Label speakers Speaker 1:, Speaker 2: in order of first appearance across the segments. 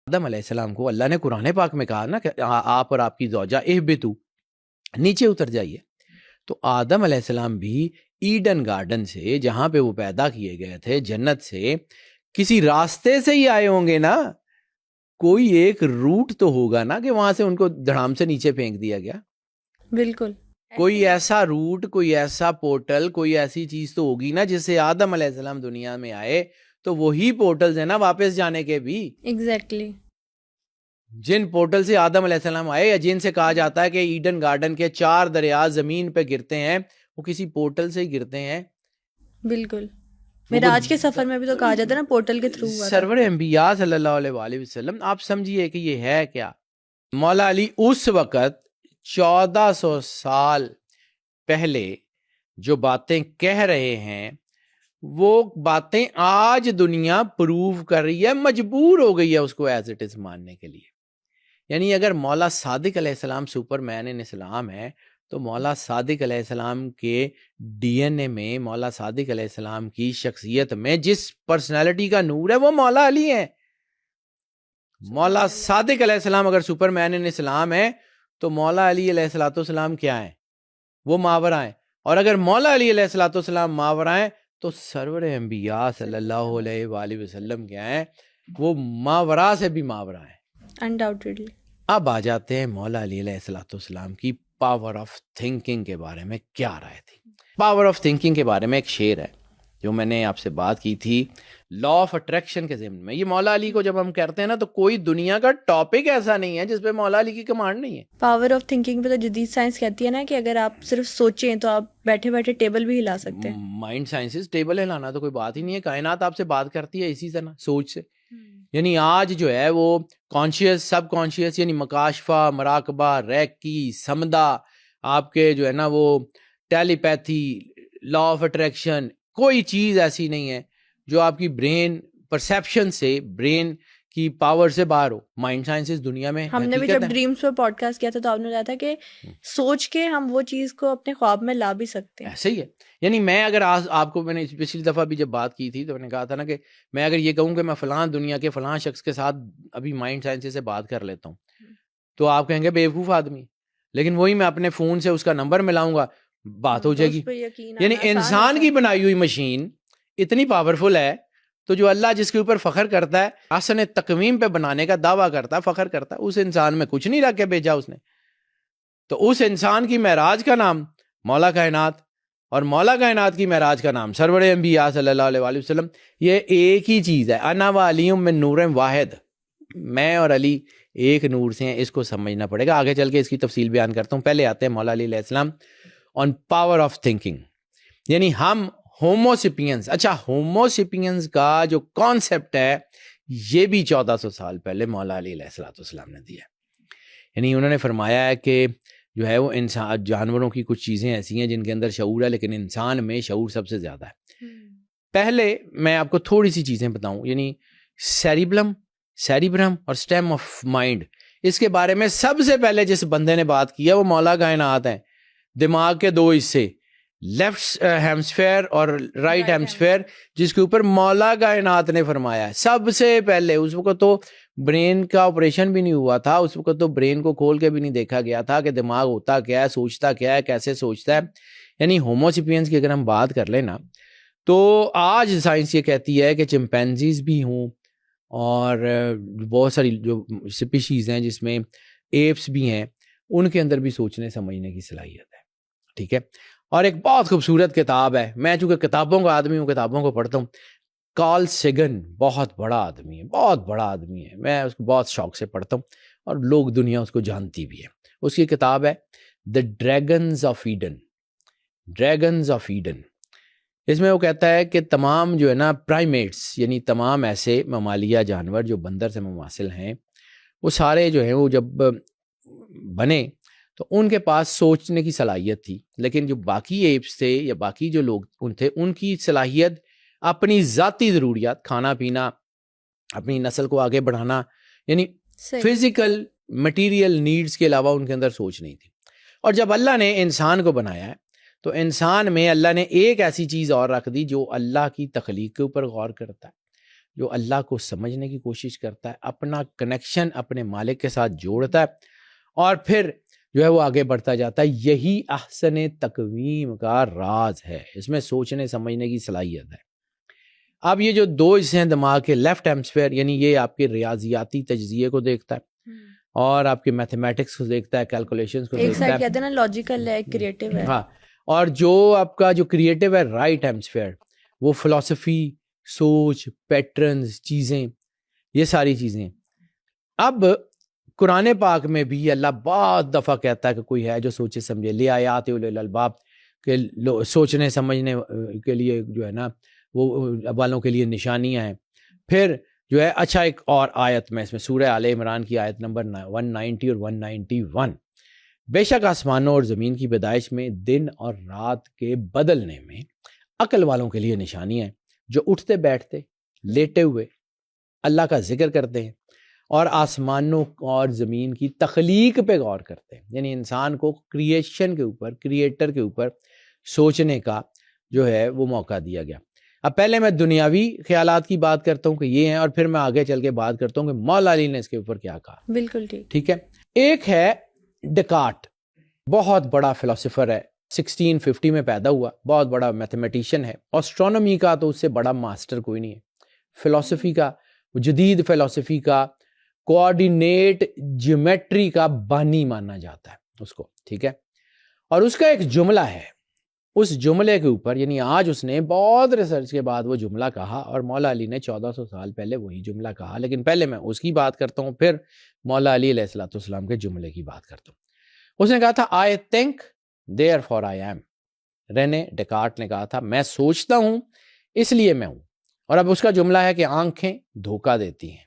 Speaker 1: آدم علیہ السلام کو اللہ نے قرآن پاک میں کہا نا کہ آپ اور آپ کی زوجہ اہبطوا، نیچے اتر جائیے. تو آدم علیہ السلام بھی ایڈن گارڈن سے جہاں پہ وہ پیدا کیے گئے تھے جنت سے کسی راستے سے ہی آئے ہوں گے نا. کوئی ایک روٹ تو ہوگا نا کہ وہاں سے ان کو دھڑام سے نیچے پھینک دیا گیا.
Speaker 2: بالکل.
Speaker 1: کوئی ایسا روٹ، کوئی ایسا پورٹل، کوئی ایسی چیز تو ہوگی نا جس سے آدم علیہ السلام دنیا میں آئے. تو وہی پورٹلز ہیں نا واپس جانے کے بھی.
Speaker 2: ایگزیکٹلی.
Speaker 1: جن پورٹل سے آدم علیہ السلام آئے یا جن سے کہا جاتا ہے کہ ایڈن گارڈن کے 4 دریا زمین پہ گرتے ہیں، وہ کسی پورٹل سے ہی گرتے ہیں.
Speaker 2: بالکل. معراج کے سفر میں بھی تو کہا جاتا ہے نا پورٹل کے تھرو ہوا تھا.
Speaker 1: سرور انبیاء صلی اللہ علیہ وآلہ وسلم، آپ سمجھیے کہ یہ ہے کیا. مولا علی اس وقت 1400 سال پہلے جو باتیں کہہ رہے ہیں وہ باتیں آج دنیا پروو کر رہی ہے، مجبور ہو گئی ہے اس کو ایز اٹ از ماننے کے لیے. یعنی اگر مولا صادق علیہ السلام سپر مین ان اسلام ہے تو مولا صادق علیہ السلام کے ڈی این اے میں، مولا صادق علیہ السلام کی شخصیت میں جس پرسنالٹی کا نور ہے وہ مولا علی ہے. مولا صادق علیہ السلام اگر سپر مین ان اسلام ہے تو مولا علی علیہ الصلوۃ والسلام کیا ہیں؟ وہ ماورا ہیں. اور اگر مولا علی علیہ الصلوۃ والسلام ماورا ہیں تو سرور انبیاء صلی اللہ علیہ وآلہ وسلم کیا ہیں؟ وہ ماورا سے بھی ماورا ہیں.
Speaker 2: انڈاؤٹیڈلی.
Speaker 1: اب آ جاتے ہیں مولا علی علیہ الصلوۃ والسلام کی پاور آف تھنکنگ کے بارے میں کیا رائے تھی. پاور آف تھنکنگ کے بارے میں ایک شعر ہے جو میں نے آپ سے بات کی تھی لا آف اٹریکشن کے ضمن میں. یہ مولا علی کو جب ہم کہتے ہیں نا تو کوئی دنیا کا ٹاپک ایسا نہیں ہے جس پہ مولا علی کی کمانڈ نہیں ہے.
Speaker 2: پاور آف تھنکنگ پہ تو جدید سائنس کہتی ہے نا کہ اگر آپ صرف سوچیں تو آپ بیٹھے بیٹھے ٹیبل بھی ہلا سکتے ہیں.
Speaker 1: مائنڈ سائنسز ٹیبل ہلانا تو کوئی بات ہی نہیں ہے. کائنات آپ سے بات کرتی ہے اسی طرح سوچ سے. یعنی آج جو ہے وہ کانشیس، سب کانشیس، یعنی مکاشفہ، مراقبہ، ریکی، سمدہ، آپ کے جو ہے نا وہ ٹیلی پیتھی، لا آف اٹریکشن، کوئی چیز ایسی نہیں ہے جو آپ کی برین پرسیپشن سے، برین کی پاور سے باہر ہو. مائنڈ سائنسز دنیا میں
Speaker 2: ہم نے بھی جب ڈریمز پہ پوڈ کاسٹ کیا تھا تو آپ نے بتایا تھا کہ سوچ کے ہم وہ چیز کو اپنے خواب میں لا بھی سکتے ہیں.
Speaker 1: ایسے ہی ہے. یعنی میں اگر آپ کو، میں نے پچھلی دفعہ بھی جب بات کی تھی تو میں نے کہا تھا نا کہ میں اگر یہ کہوں کہ میں فلاں دنیا کے فلاں شخص کے ساتھ ابھی مائنڈ سائنس سے بات کر لیتا ہوں تو آپ کہیں گے بیوقوف آدمی. لیکن وہی میں اپنے فون سے اس کا نمبر ملاؤں گا، بات ہو جائے گی. یعنی انسان کی بنائی ہوئی مشین اتنی پاورفل ہے تو جو اللہ جس کے اوپر فخر کرتا ہے، احسن تقویم پہ بنانے کا دعویٰ کرتا ہے، فخر کرتا ہے، اس انسان میں کچھ نہیں رکھ کے بھیجا اس نے. تو اس انسان کی معراج کا نام مولا کائنات اور مولا کائنات کی معراج کا نام سرور انبیاء صلی اللہ علیہ وآلہ وسلم. یہ ایک ہی چیز ہے. انا و علی من نور واحد، میں اور علی ایک نور سے ہیں. اس کو سمجھنا پڑے گا. آگے چل کے اس کی تفصیل بیان کرتا ہوں. پہلے آتے ہیں مولا علی علیہ السلام آن پاور آف تھنکنگ. یعنی ہم ہومو سیپینز. اچھا، ہومو سیپینز کا جو کانسیپٹ ہے یہ بھی 1400 سال پہلے مولا علی علیہ السلام نے دیا. یعنی انہوں نے فرمایا ہے کہ جو ہے وہ انسان، جانوروں کی کچھ چیزیں ایسی ہیں جن کے اندر شعور ہے لیکن انسان میں شعور سب سے زیادہ ہے. پہلے میں آپ کو تھوڑی سی چیزیں بتاؤں. یعنی سیریبرم اور سٹیم آف مائنڈ، اس کے بارے میں سب سے پہلے جس بندے نے بات کی ہے وہ مولا کائنات ہیں. دماغ کے 2 حصے، لیفٹ ہیمسفیئر اور رائٹ ہیمسفیئر، جس کے اوپر مولا کائنات نے فرمایا ہے سب سے پہلے. اس وقت تو برین کا آپریشن بھی نہیں ہوا تھا، اس وقت تو برین کو کھول کے بھی نہیں دیکھا گیا تھا کہ دماغ ہوتا کیا ہے، سوچتا کیا ہے، کیسے سوچتا ہے. یعنی ہومو سیپینز کی اگر ہم بات کر لیں نا تو آج سائنس یہ کہتی ہے کہ چمپینزیز بھی ہوں اور بہت ساری جو سپیشیز ہیں جس میں ایپس بھی ہیں، ان کے اندر بھی سوچنے سمجھنے کی صلاحیت ہے. ٹھیک ہے. اور ایک بہت خوبصورت کتاب ہے، میں چونکہ کتابوں کا آدمی ہوں، کتابوں کو پڑھتا ہوں. کارل سیگن بہت بڑا آدمی ہے، بہت بڑا آدمی ہے. میں اس کو بہت شوق سے پڑھتا ہوں اور لوگ دنیا اس کو جانتی بھی ہے. اس کی کتاب ہے the dragons of Eden. Dragons of Eden. اس میں وہ کہتا ہے کہ تمام جو ہے نا پرائمیٹس، یعنی تمام ایسے ممالیہ جانور جو بندر سے مماثل ہیں، وہ سارے جو ہیں وہ جب بنے تو ان کے پاس سوچنے کی صلاحیت تھی. لیکن جو باقی ایپس تھے یا باقی جو لوگ تھے، ان کی صلاحیت اپنی ذاتی ضروریات، کھانا پینا، اپنی نسل کو آگے بڑھانا، یعنی فزیکل مٹیریل نیڈز کے علاوہ ان کے اندر سوچ نہیں تھی. اور جب اللہ نے انسان کو بنایا ہے تو انسان میں اللہ نے ایک ایسی چیز اور رکھ دی جو اللہ کی تخلیق کے اوپر غور کرتا ہے. جو اللہ کو سمجھنے کی کوشش کرتا ہے, اپنا کنیکشن اپنے مالک کے ساتھ جوڑتا ہے اور پھر جو ہے وہ آگے بڑھتا جاتا ہے. یہی احسن تقویم کا راز ہے, اس میں سوچنے سمجھنے کی صلاحیت ہے. اب یہ جو دو حصے ہیں دماغ کے, لیفٹ ہیمسفیئر یعنی یہ آپ کے ریاضیاتی تجزیے کو دیکھتا ہے اور آپ کے میتھمیٹکس کو دیکھتا ہے, کیلکولیشنز کو
Speaker 2: ایک
Speaker 1: دیکھتا
Speaker 2: سائڈ
Speaker 1: ہے.
Speaker 2: کہتے ہیں نا لاجیکل ہے, ایک کریٹو ہے.
Speaker 1: ہاں, اور جو آپ کا جو کریٹو ہے رائٹ ہیمسفیئر, وہ فلسفی, سوچ, پیٹرنز, چیزیں, یہ ساری چیزیں. اب قرآن پاک میں بھی اللہ بہت دفعہ کہتا ہے کہ کوئی ہے جو سوچے سمجھے, لے آیات اولی الالباب, کہ سوچنے سمجھنے کے لیے جو ہے نا وہ والوں کے لیے نشانیاں ہیں. پھر جو ہے اچھا ایک اور آیت میں اس میں سورہ آل عمران کی آیت نمبر 190 اور 191, بے شک آسمانوں اور زمین کی پیدائش میں دن اور رات کے بدلنے میں عقل والوں کے لیے نشانیاں ہیں, جو اٹھتے بیٹھتے لیٹے ہوئے اللہ کا ذکر کرتے ہیں اور آسمانوں اور زمین کی تخلیق پہ غور کرتے ہیں. یعنی انسان کو کریشن کے اوپر, کریٹر کے اوپر سوچنے کا جو ہے وہ موقع دیا گیا. اب پہلے میں دنیاوی خیالات کی بات کرتا ہوں کہ یہ ہیں, اور پھر میں آگے چل کے بات کرتا ہوں کہ مولا علی نے اس کے اوپر کیا کہا.
Speaker 2: بالکل ٹھیک.
Speaker 1: ٹھیک ہے. ایک ہے ڈیکارٹ, بہت بڑا فلسفر ہے, 1650 میں پیدا ہوا, بہت بڑا میتھمیٹیشین ہے. اسٹرونومی کا تو اس سے بڑا ماسٹر کوئی نہیں ہے. فلسفی کا, جدید فلسفی کا, کوآرڈینیٹ جیومیٹری کا بانی مانا جاتا ہے اس کو. ٹھیک ہے. اور اس کا ایک جملہ ہے, اس جملے کے اوپر یعنی آج اس نے بہت ریسرچ کے بعد وہ جملہ کہا, اور مولا علی نے 1400 سال پہلے وہی جملہ کہا. لیکن پہلے میں اس کی بات کرتا ہوں, پھر مولا علی علیہ الصلوۃ والسلام کے جملے کی بات کرتا ہوں. اس نے کہا تھا I think therefore I am. رینے Descartes نے کہا تھا میں سوچتا ہوں اس لیے میں ہوں. اور اب اس کا جملہ ہے کہ آنکھیں دھوکہ دیتی ہیں,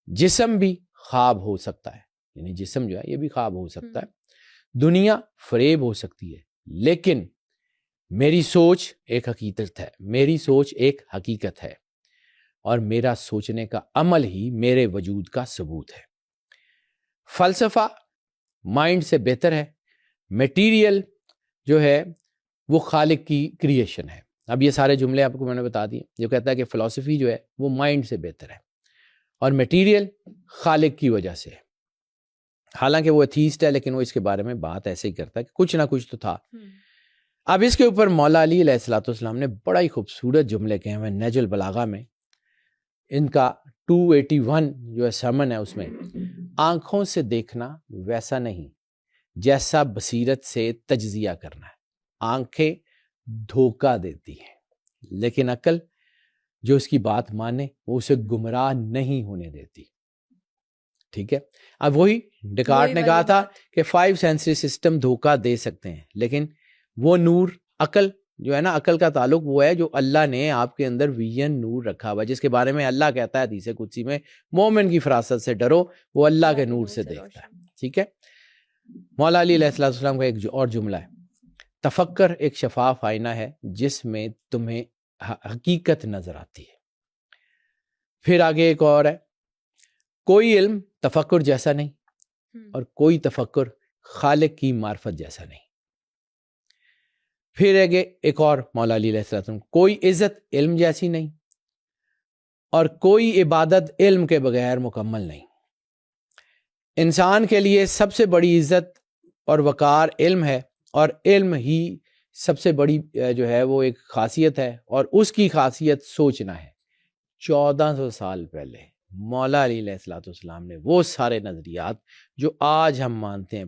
Speaker 1: جسم بھی خواب ہو سکتا ہے, یعنی جسم جو ہے یہ بھی خواب ہو سکتا ہے, دنیا فریب ہو سکتی ہے, لیکن میری سوچ ایک حقیقت ہے, میری سوچ ایک حقیقت ہے, اور میرا سوچنے کا عمل ہی میرے وجود کا ثبوت ہے. فلسفہ مائنڈ سے بہتر ہے, میٹیریل جو ہے وہ خالق کی کریشن ہے. اب یہ سارے جملے آپ کو میں نے بتا دیے, جو کہتا ہے کہ فلسفی جو ہے وہ مائنڈ سے بہتر ہے اور میٹیریل خالق کی وجہ سے ہے. حالانکہ وہ ایتھیسٹ ہے, لیکن وہ اس کے بارے میں بات ایسے ہی کرتا ہے کہ کچھ نہ کچھ تو تھا. اب اس کے اوپر مولا علی علیہ الصلوۃ والسلام نے بڑا ہی خوبصورت جملے کہے ہوئے نہج البلاغہ میں. ان کا 281 جو ہے سرمن ہے, اس میں آنکھوں سے دیکھنا ویسا نہیں جیسا بصیرت سے تجزیہ کرنا ہے. آنکھیں دھوکہ دیتی ہیں, لیکن عقل جو اس کی بات مانے وہ اسے گمراہ نہیں ہونے دیتی. ٹھیک ہے. اب وہی ڈیکارٹ نے کہا تھا کہ 5 سینسری سسٹم دھوکہ دے سکتے ہیں, لیکن وہ نور عقل جو ہے نا, عقل کا تعلق وہ ہے جو اللہ نے آپ کے اندر ویژن نور رکھا ہوا, جس کے بارے میں اللہ کہتا ہے حدیث قدسی میں, مومن کی فراست سے ڈرو, وہ اللہ کے نور سے دیکھتا ہے. ٹھیک ہے. مولا علی علیہ السلام کا ایک اور جملہ ہے, تفکر ایک شفاف آئینہ ہے جس میں تمہیں حقیقت نظر آتی ہے. پھر آگے ایک اور ہے, کوئی علم تفکر جیسا نہیں اور کوئی تفکر خالق کی معرفت جیسا نہیں. پھر ایک اور مولا علی علیہ السلام, کوئی عزت علم جیسی نہیں اور کوئی عبادت علم کے بغیر مکمل نہیں. انسان کے لیے سب سے بڑی عزت اور وقار علم ہے, اور علم ہی سب سے بڑی جو ہے وہ ایک خاصیت ہے, اور اس کی خاصیت سوچنا ہے. 1400 سال پہلے مولا علی علیہ السلام نے وہ سارے نظریات جو آج ہم مانتے ہیں